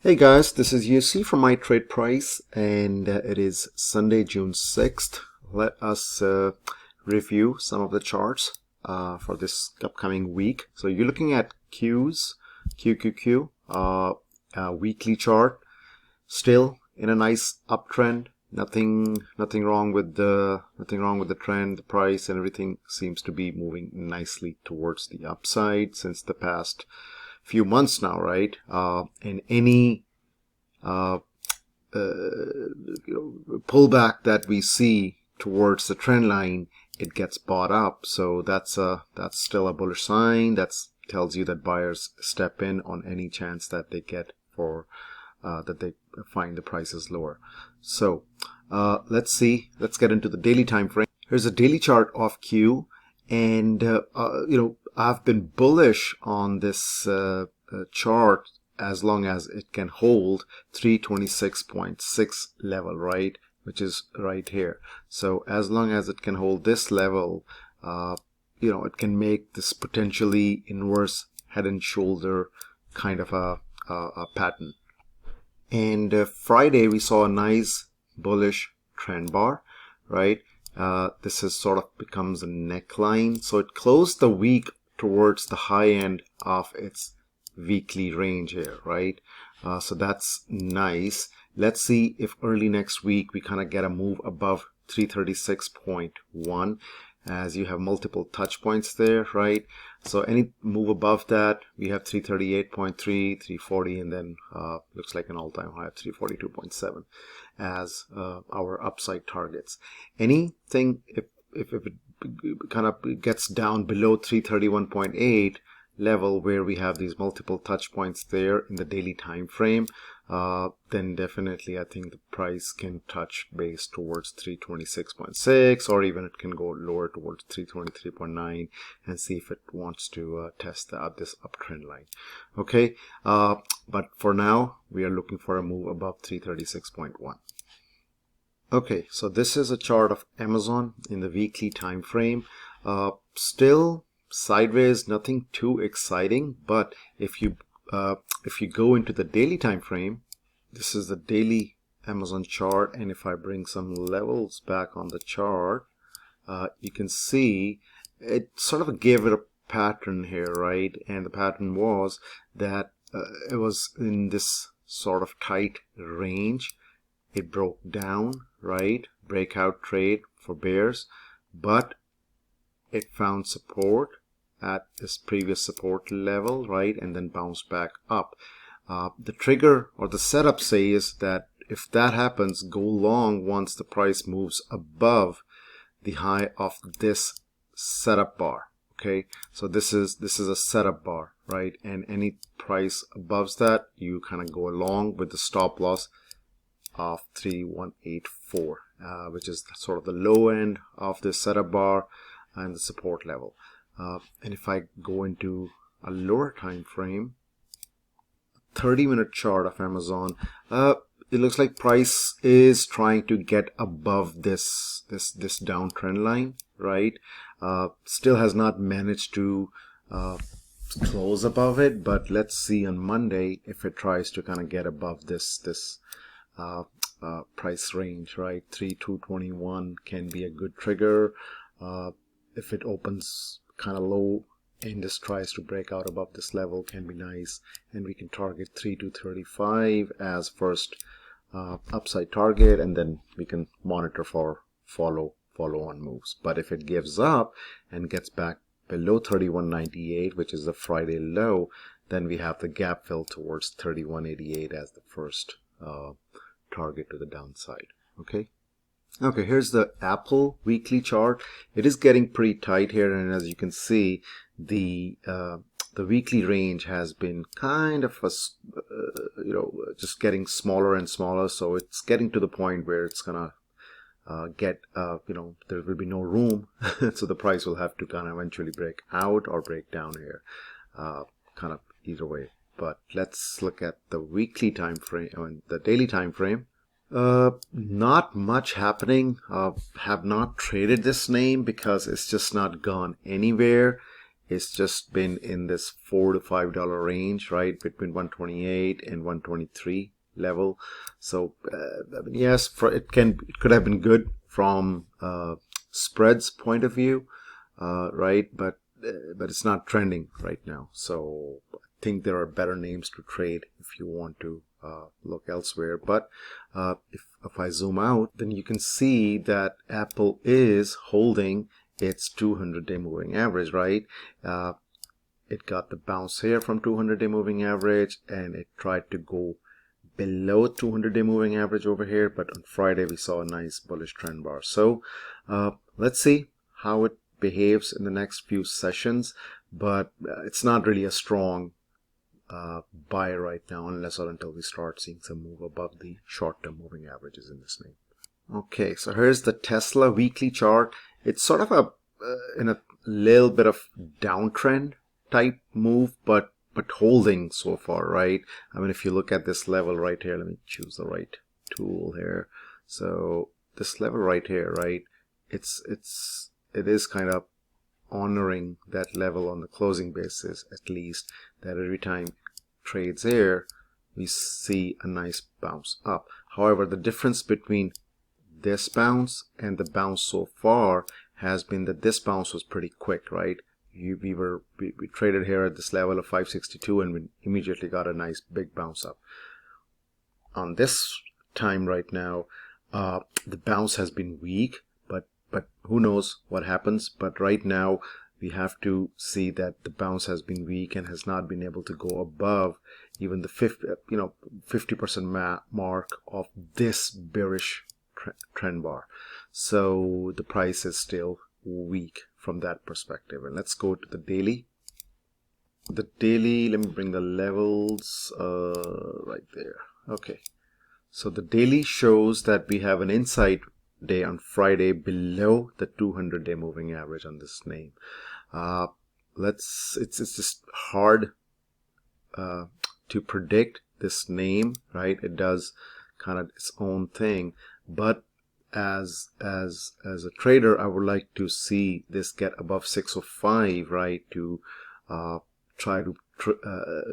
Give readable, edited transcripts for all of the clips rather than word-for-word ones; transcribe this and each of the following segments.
Hey guys, this is UC from My Trade Price, and it is Sunday, June 6th. Let us review some of the charts for this upcoming week. So you're looking at QQQ, weekly chart, still in a nice uptrend. Nothing wrong with the trend. The price and everything seems to be moving nicely towards the upside since the past few months now, right? And any pullback that we see towards the trend line, it gets bought up. So that's still a bullish sign. That tells you that buyers step in on any chance that they get for that they find the prices lower. So let's get into the daily time frame. Here's a daily chart of Q, and I've been bullish on this chart as long as it can hold 326.6 level, right, which is right here. So as long as it can hold this level, it can make this potentially inverse head and shoulder kind of a pattern. And Friday we saw a nice bullish trend bar, right? This is sort of becomes a neckline. So it closed the week towards the high end of its weekly range here, right? So that's nice. Let's see if early next week we kind of get a move above 336.1, as you have multiple touch points there, right? So any move above that, we have 338.3, 340, and then looks like an all-time high of 342.7 as our upside targets. Anything if it kind of gets down below 331.8 level, where we have these multiple touch points there in the daily time frame, then definitely I think the price can touch base towards 326.6, or even it can go lower towards 323.9 and see if it wants to test this uptrend line. Okay, but for now we are looking for a move above 336.1. Okay, so this is a chart of Amazon in the weekly time frame. Still sideways, nothing too exciting, but if you go into the daily time frame, this is the daily Amazon chart, and if I bring some levels back on the chart, you can see it sort of gave it a pattern here, right? And the pattern was that it was in this sort of tight range. It broke down, right? Breakout trade for bears, but it found support at this previous support level, right, and then bounced back up. The trigger or the setup says that if that happens, go long once the price moves above the high of this setup bar. Okay, so this is a setup bar, right, and any price above that, you kind of go along with the stop loss of 3184, which is sort of the low end of the setup bar and the support level. And if I go into a lower time frame, 30-minute chart of Amazon, it looks like price is trying to get above this downtrend line, right? Still has not managed to close above it, but let's see on Monday if it tries to kind of get above this price range, right? 3221 can be a good trigger. If it opens kind of low and this tries to break out above this level, can be nice, and we can target 3235 as first upside target, and then we can monitor for follow on moves. But if it gives up and gets back below 3198, which is the Friday low, then we have the gap fill towards 3188 as the first target to the downside. Okay, here's the Apple weekly chart. It is getting pretty tight here, and as you can see, the weekly range has been kind of just getting smaller and smaller. So it's getting to the point where it's gonna get there will be no room, so the price will have to kind of eventually break out or break down here, kind of either way. But let's look at the weekly time frame, the daily time frame. Not much happening. Have not traded this name because it's just not gone anywhere, it's just been in this $4 to $5 range, right, between 128 and 123 level. So I mean, yes, it could have been good from spreads point of view, right, but it's not trending right now. So I think there are better names to trade if you want to look elsewhere. But if I zoom out, then you can see that Apple is holding its 200-day moving average, right? It got the bounce here from 200-day moving average, and it tried to go below 200-day moving average over here, but on Friday we saw a nice bullish trend bar. So let's see how it behaves in the next few sessions, but it's not really a strong buy right now unless or until we start seeing some move above the short-term moving averages in this name. Okay, so here's the Tesla weekly chart. It's sort of in a little bit of downtrend type move, but holding so far, right? I mean, if you look at this level right here, let me choose the right tool here. So this level right here, right? It is kind of honoring that level on the closing basis, at least, that every time it trades here, we see a nice bounce up. However, the difference between this bounce and the bounce so far has been that this bounce was pretty quick, right? We traded here at this level of 562 and we immediately got a nice big bounce up. On this time right now, the bounce has been weak, but who knows what happens. But right now we have to see that the bounce has been weak and has not been able to go above even the 50% mark of this bearish trend bar. So the price is still weak from that perspective. And let's go to the daily. The daily, let me bring the levels right there. Okay, so the daily shows that we have an inside day on Friday below the 200-day moving average on this name. It's just hard to predict this name, right? It does kind of its own thing, but as a trader, I would like to see this get above 605, right, to try to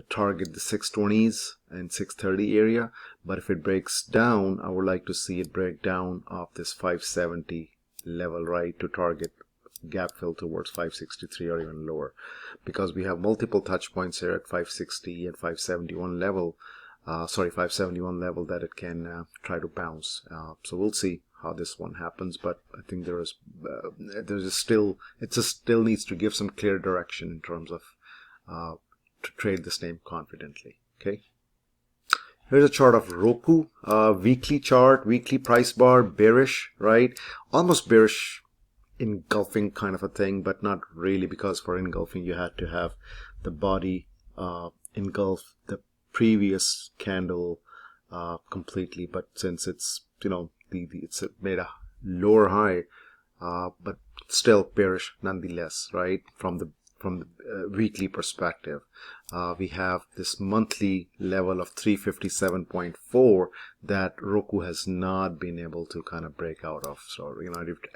target the 620s and 630 area. But if it breaks down, I would like to see it break down off this 570 level, right, to target gap fill towards 563 or even lower, because we have multiple touch points here at 560 and 571 level. 571 level that it can try to bounce. So we'll see how this one happens, but I think it still needs to give some clear direction in terms of to trade this name confidently. Okay, here's a chart of Roku, weekly chart, weekly price bar, bearish, right? Almost bearish, engulfing kind of a thing, but not really, because for engulfing you had to have the body engulf the previous candle completely. But since it's it's made a lower high, but still bearish nonetheless, right? From the weekly perspective, we have this monthly level of 357.4 that Roku has not been able to kind of break out of. So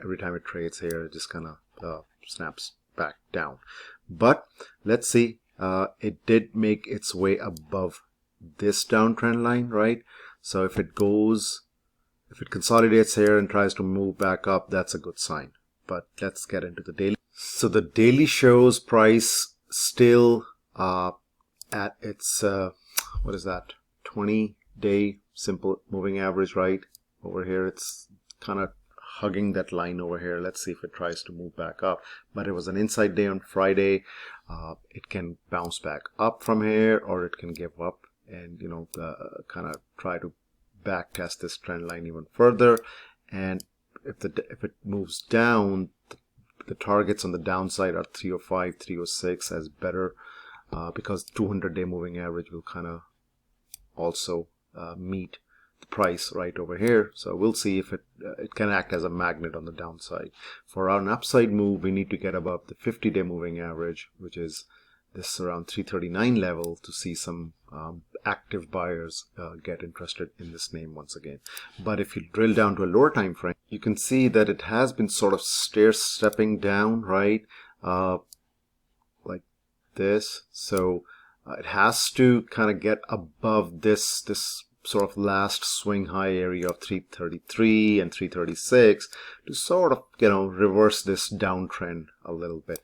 every time it trades here, it just kind of snaps back down. But let's see, it did make its way above this downtrend line, right? So if it consolidates here and tries to move back up, that's a good sign. But let's get into the daily. So the daily shows price still at its 20-day simple moving average, right? Over here it's kind of hugging that line over here. Let's see if it tries to move back up. But it was an inside day on Friday. It can bounce back up from here, or it can give up and kind of try to back test this trend line even further. And if it moves down, the targets on the downside are 305, 306 as better, because 200-day moving average will kind of also meet the price right over here. So we'll see if it can act as a magnet on the downside. For an upside move, we need to get above the 50-day moving average, which is this around 339 level, to see some active buyers get interested in this name once again. But if you drill down to a lower time frame, you can see that it has been sort of stair stepping down, right? Like this. So it has to kind of get above this sort of last swing high area of 333 and 336 to sort of, reverse this downtrend a little bit,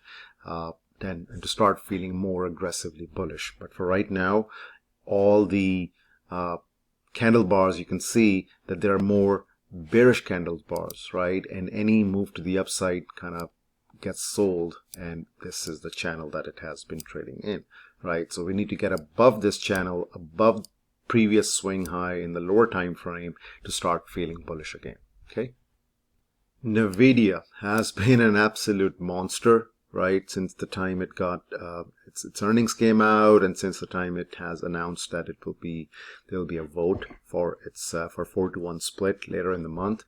and to start feeling more aggressively bullish. But for right now, all the candle bars, you can see that there are more bearish candle bars, right? And any move to the upside kind of gets sold, and this is the channel that it has been trading in, right? So we need to get above this channel, above previous swing high in the lower time frame to start feeling bullish again. Okay, Nvidia has been an absolute monster, right, since the time it got its earnings came out, and since the time it has announced that there'll be a vote for its for 4-to-1 split later in the month.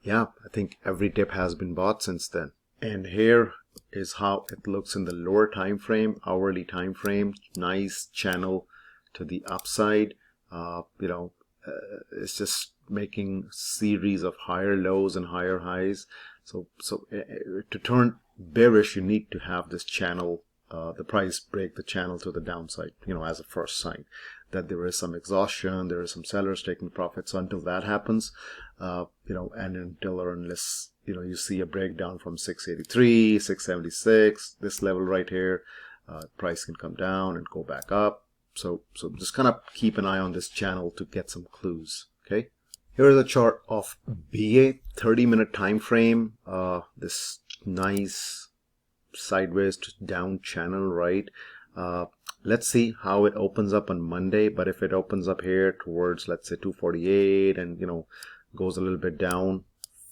Yeah, I think every dip has been bought since then. And here is how it looks in the lower time frame, hourly time frame. Nice channel to the upside. It's just making series of higher lows and higher highs. So to turn bearish, you need to have this channel, the price break the channel to the downside, as a first sign that there is some exhaustion, there is some sellers taking profits. So until that happens, and until or unless you see a breakdown from 683, 676, this level right here, price can come down and go back up. So just kind of keep an eye on this channel to get some clues. Okay, here is a chart of BA 30-minute time frame. This nice sideways to down channel, right? Let's see how it opens up on Monday. But if it opens up here towards, let's say, 248 and goes a little bit down,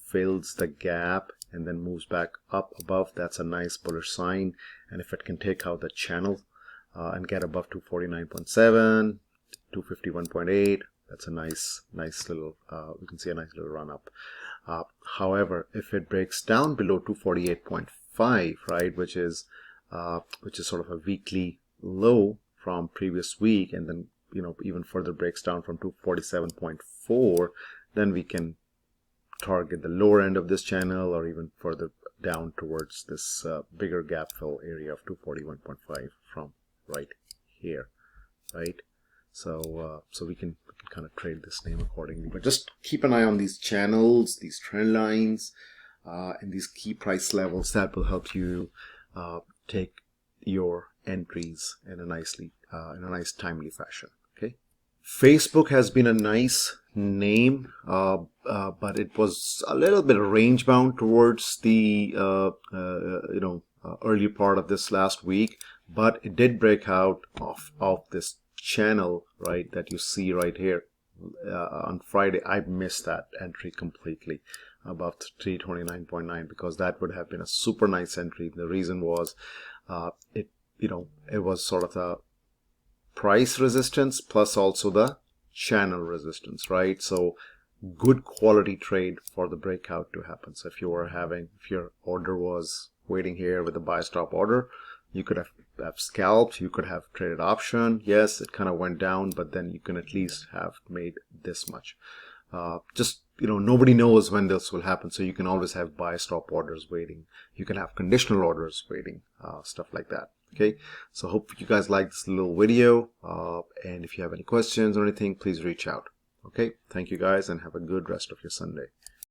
fills the gap, and then moves back up above, that's a nice bullish sign. And if it can take out the channel and get above 249.7, 251.8, that's a nice little, we can see a nice little run up. However, if it breaks down below 248.5, right, which is sort of a weekly low from previous week, and then even further breaks down from 247.4, then we can target the lower end of this channel, or even further down towards this bigger gap fill area of 241.5 from right here, right? So we can kind of trade this name accordingly. But just keep an eye on these channels, these trend lines, and these key price levels. That will help you take your entries in a nice timely fashion. Okay. Facebook has been a nice name, but it was a little bit range bound towards the early part of this last week, but it did break out of this channel, right, that you see right here on Friday. I missed that entry completely above 329.9, because that would have been a super nice entry. The reason was it was sort of the price resistance plus also the channel resistance, right? So good quality trade for the breakout to happen. So if your order was waiting here with a buy stop order, you could have scalped, you could have traded option. Yes, it kind of went down, but then you can at least have made this much. Nobody knows when this will happen, so you can always have buy stop orders waiting. You can have conditional orders waiting, stuff like that. Okay, so hope you guys like this little video, and if you have any questions or anything, please reach out. Okay, thank you guys, and have a good rest of your Sunday.